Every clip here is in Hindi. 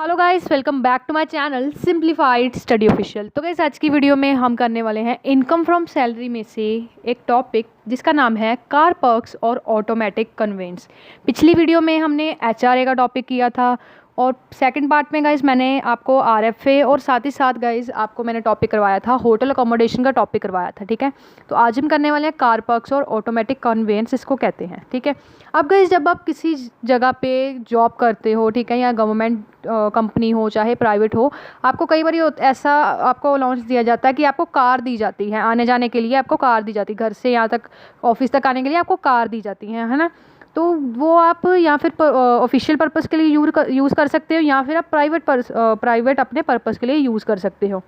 Hello guys, welcome back to my channel simplified study official. तो गाइस आज की वीडियो में हम करने वाले हैं इनकम फ्रॉम सैलरी में से एक टॉपिक जिसका नाम है कार पर्क्स और ऑटोमेटिक कन्वेंस। पिछली वीडियो में हमने एचआरए का टॉपिक किया था और सेकंड पार्ट में गाइस मैंने आपको आरएफए और साथ ही साथ गाइस आपको मैंने टॉपिक करवाया था होटल अकोमोडेशन का टॉपिक करवाया था। ठीक है, तो आज हम करने वाले हैं कार पर्क्स और ऑटोमेटिक कन्वेंस, इसको कहते हैं। ठीक है, अब गाइस जब आप किसी जगह पे जॉब करते हो, ठीक है, या गवर्नमेंट कंपनी हो चाहे प्राइवेट हो, आपको कई बार ऐसा आपको अलाउंस दिया जाता है कि आपको कार दी जाती है आने जाने के लिए। आपको कार दी जाती है, घर से यहाँ तक ऑफिस तक आने के लिए आपको कार दी जाती है ना। तो वो आप या फिर ऑफिशियल पर्पज़ के लिए यूज़ कर सकते हो या फिर आप प्राइवेट अपने पर्पज़ के लिए यूज़ कर सकते हो।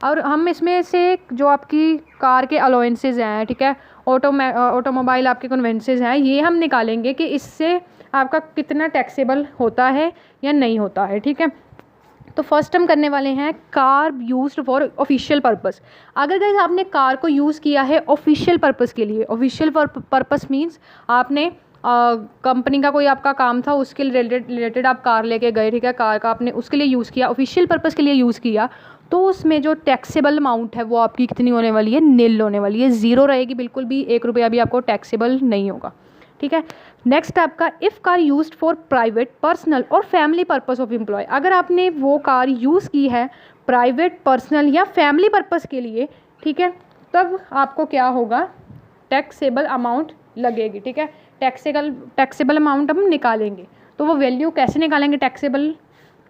और हम इसमें से जो आपकी कार के अलाउंसेज हैं, ठीक है, ऑटोमोबाइल आपके कन्वेंसेज हैं, ये हम निकालेंगे कि इससे आपका कितना टैक्सेबल होता है या नहीं होता है। ठीक है, तो फर्स्ट हम करने वाले हैं car used for official purpose. अगर गाइस आपने कार को यूज़ किया है ऑफिशियल पर्पस के लिए, ऑफिशियल पर्पस मीन्स आपने कंपनी का कोई आपका काम था, उसके रिलेटेड आप कार लेके गए, ठीक है, कार का आपने उसके लिए यूज़ किया, ऑफिशियल पर्पस के लिए यूज़ किया, तो उसमें जो टैक्सेबल अमाउंट है वो आपकी कितनी होने वाली है, निल होने वाली है, ज़ीरो रहेगी, बिल्कुल भी 1 रुपया भी आपको टैक्सेबल नहीं होगा। ठीक है, नेक्स्ट आपका if car used for private personal और फैमिली पर्पस ऑफ एम्प्लॉय। अगर आपने वो कार यूज़ की है प्राइवेट पर्सनल या फैमिली पर्पस के लिए, ठीक है, तब आपको क्या होगा, टैक्सेबल अमाउंट लगेगी। ठीक है, टैक्सेबल अमाउंट हम निकालेंगे, तो वो वैल्यू कैसे निकालेंगे टैक्सेबल,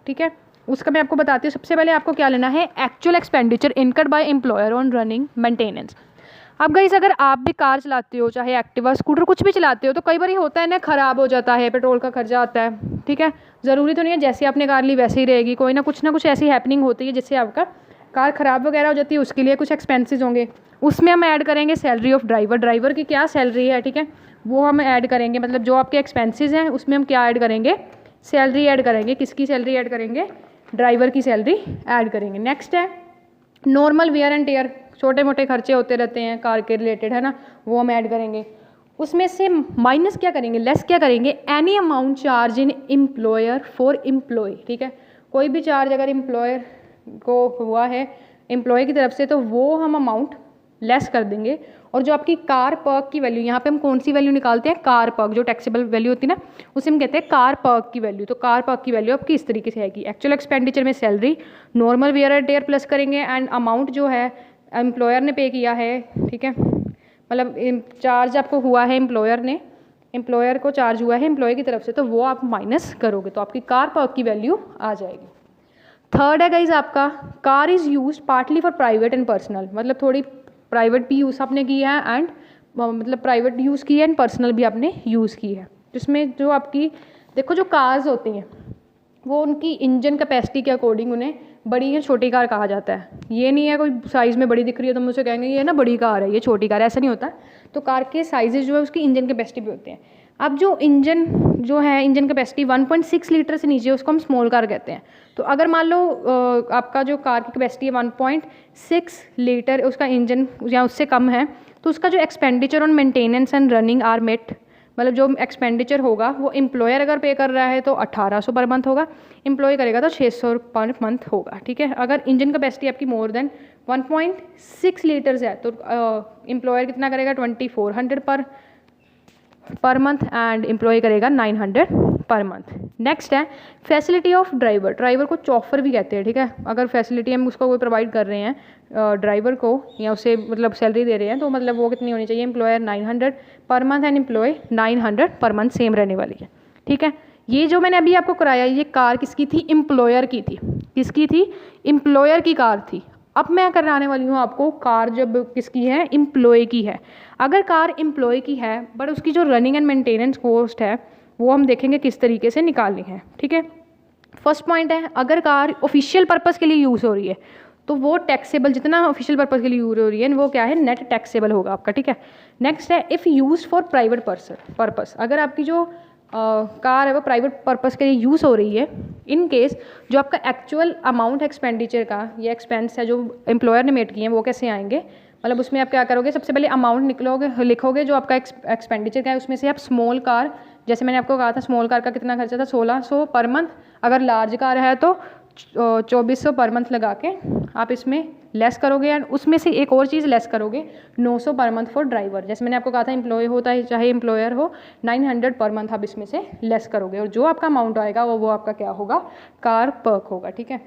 ठीक है, उसका मैं आपको बताती हूँ। सबसे पहले आपको क्या लेना है, actual expenditure incurred by employer on running maintenance. अब गाइस अगर आप भी कार चलाते हो, चाहे एक्टिवा स्कूटर कुछ भी चलाते हो, तो कई बार ये होता है ना, ख़राब हो जाता है, पेट्रोल का खर्चा आता है। ठीक है, ज़रूरी तो नहीं है जैसे आपने कार ली वैसे ही रहेगी, कोई ना कुछ ऐसी हैपनिंग होती है जिससे आपका कार ख़राब वगैरह हो जाती है, उसके लिए कुछ एक्सपेंसेस होंगे। उसमें हम ऐड करेंगे सैलरी ऑफ ड्राइवर की क्या सैलरी है, ठीक है, वो हम ऐड करेंगे। मतलब जो आपके एक्सपेंसेस हैं उसमें हम क्या ऐड करेंगे, सैलरी ऐड करेंगे। किसकी सैलरी ऐड करेंगे, ड्राइवर की सैलरी ऐड करेंगे। नेक्स्ट है नॉर्मल वेयर एंड टेयर, छोटे मोटे खर्चे होते रहते हैं कार के रिलेटेड, है ना, वो हम ऐड करेंगे। उसमें से माइनस क्या करेंगे, लेस क्या करेंगे, any amount charge in employer for employ. ठीक है, कोई भी चार्ज अगर एम्प्लॉयर को हुआ है एम्प्लॉय की तरफ से, तो वो हम अमाउंट लेस कर देंगे। और जो आपकी कार पर्क की वैल्यू, यहाँ पे हम कौन सी वैल्यू निकालते हैं, कार पर्क, जो टैक्सेबल वैल्यू होती है ना, उसे हम कहते हैं कार पर्क की वैल्यू। तो कार पर्क की वैल्यू आपकी इस तरीके से आएगी, एक्चुअल एक्सपेंडिचर में salary, normal wear and tear plus करेंगे, एंड अमाउंट जो है एम्प्लॉयर ने पे किया है, ठीक है, मतलब चार्ज आपको हुआ है एम्प्लॉयर को चार्ज हुआ है एम्प्लॉय की तरफ से, तो वो आप माइनस करोगे, तो आपकी कार पर्क की वैल्यू आ जाएगी। थर्ड है गाइज आपका car is use partly for private and personal, मतलब थोड़ी प्राइवेट भी यूज़ आपने की है एंड मतलब प्राइवेट यूज़ की है एंड पर्सनल भी आपने यूज़ की है। जिसमें जो आपकी देखो जो कार्स होती हैं वो उनकी इंजन कैपेसिटी के अकॉर्डिंग उन्हें बड़ी या छोटी कार कहा जाता है। ये नहीं है कोई साइज़ में बड़ी दिख रही है तो मुझे कहेंगे ये ना बड़ी कार है, ये छोटी कार है, ऐसा नहीं होता। तो कार के साइजेज जो है उसकी इंजन कैपेसिटी भी होते हैं। अब जो इंजन कैपेसिटी 1.6 लीटर से नीचे उसको हम स्मॉल कार कहते हैं। तो अगर मान लो आपका जो कार की कैपेसिटी है 1.6 लीटर, उसका इंजन या उससे कम है, तो उसका जो expenditure on maintenance and running are met, मतलब जो एक्सपेंडिचर होगा वो एम्प्लॉयर अगर पे कर रहा है तो 1800 पर मंथ होगा, एम्प्लॉय करेगा तो 600 पर मंथ होगा। ठीक है, अगर इंजन कैपेसिटी आपकी मोर देन 1.6 लीटर्स है तो एम्प्लॉयर कितना करेगा, 2400 पर मंथ, एंड एम्प्लॉय करेगा 900 पर मंथ। नेक्स्ट है फैसिलिटी ऑफ ड्राइवर को चॉफर भी कहते हैं। ठीक है, अगर फैसिलिटी हम उसको कोई प्रोवाइड कर रहे हैं ड्राइवर को या उसे मतलब सैलरी दे रहे हैं, तो मतलब वो कितनी होनी चाहिए, employer 900 per month and employ 900 per month, same रहने वाली है। ठीक है, ये जो मैंने अभी आपको कराया ये कार किसकी थी, एम्प्लॉयर की थी। किसकी थी, एम्प्लॉयर की कार थी। अब मैं कराने वाली हूँ आपको कार जब किसकी है, एम्प्लॉय की है। अगर कार एम्प्लॉय की है बट उसकी जो रनिंग एंड मेंटेनेंस कॉस्ट है वो हम देखेंगे किस तरीके से निकालनी है। ठीक है, फर्स्ट पॉइंट है अगर कार ऑफिशियल पर्पस के लिए यूज़ हो रही है तो वो टैक्सेबल, जितना ऑफिशियल पर्पस के लिए यूज हो रही है वो क्या है, नेट टैक्सेबल होगा आपका। ठीक है, नेक्स्ट है if use for private purpose, अगर आपकी जो कार है वो प्राइवेट पर्पस के लिए यूज़ हो रही है, इन केस जो आपका एक्चुअल अमाउंट एक्सपेंडिचर का ये एक्सपेंस है जो एम्प्लॉयर ने मेट किए हैं वो कैसे आएंगे, मतलब उसमें आप क्या करोगे, सबसे पहले अमाउंट लिखोगे जो आपका एक्सपेंडिचर का है, उसमें से आप स्मॉल कार, जैसे मैंने आपको कहा था स्मॉल कार का कितना खर्चा था 1600 पर मंथ, अगर लार्ज कार है तो 2400 पर मंथ लगा के आप इसमें लेस करोगे, एंड उसमें से एक और चीज़ लेस करोगे 900 पर मंथ फॉर ड्राइवर। जैसे मैंने आपको कहा था एम्प्लॉय होता है चाहे एम्प्लॉयर हो, 900 पर मंथ आप इसमें से लेस करोगे, और जो आपका अमाउंट आएगा वो आपका क्या होगा, कार पर्क होगा। ठीक है,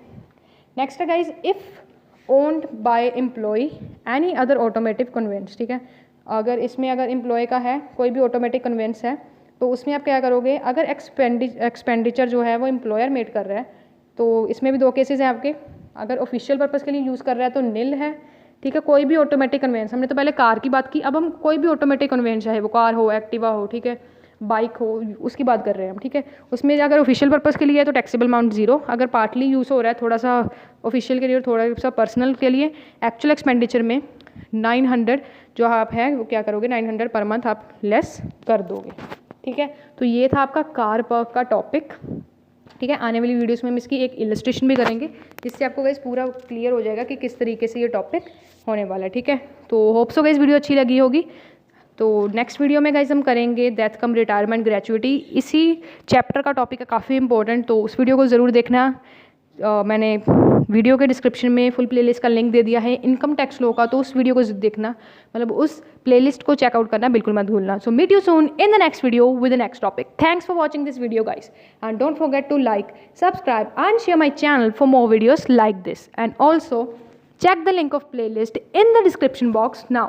नेक्स्ट है guys, if owned by employ any other automatic conveyance. ठीक है, अगर इसमें अगर एम्प्लॉय का है कोई भी ऑटोमेटिक कन्वेंस है तो उसमें आप क्या करोगे, अगर एक्सपेंडिचर जो है वो एम्प्लॉयर मेड कर रहा है तो इसमें भी दो केसेस हैं आपके। अगर ऑफिशियल पर्पज़ के लिए यूज़ कर रहा है तो नील है। ठीक है, कोई भी ऑटोमेटिक कन्वेंस, हमने तो पहले कार की बात की, अब हम कोई भी ऑटोमेटिक कन्वेंस चाहे वो कार हो, एक्टिवा हो, ठीक है, बाइक हो, उसकी बात कर रहे हैं हम। ठीक है, उसमें अगर ऑफिशियल पर्पज़ के लिए है तो टैक्सेबल अमाउंट 0, अगर पार्टली यूज़ हो रहा है थोड़ा सा ऑफिशियल के लिए और थोड़ा सा पर्सनल के लिए, एक्चुअल एक्सपेंडिचर में 900 जो आप है वो क्या करोगे, 900 पर मंथ आप लेस कर दोगे। ठीक है, तो ये था आपका कार पर्क का टॉपिक। ठीक है, आने वाली वीडियोस में हम इसकी एक इलस्ट्रेशन भी करेंगे जिससे आपको गाइस पूरा क्लियर हो जाएगा कि किस तरीके से ये टॉपिक होने वाला है। ठीक है, तो होप सो गाइस वीडियो अच्छी लगी होगी। तो नेक्स्ट वीडियो में गाइस हम करेंगे डेथ कम रिटायरमेंट ग्रेचुइटी, इसी चैप्टर का टॉपिक है काफ़ी इंपॉर्टेंट, तो उस वीडियो को ज़रूर देखना। मैंने वीडियो के डिस्क्रिप्शन में फुल प्लेलिस्ट का लिंक दे दिया है इनकम टैक्स लॉ का, तो उस वीडियो को देखना, मतलब उस प्लेलिस्ट को चेकआउट करना बिल्कुल मत भूलना। So meet you soon in the next video with the next topic. Thanks for watching this video guys, and don't forget to like, subscribe and share my channel for more videos like this, and also check the link of playlist in the description box now.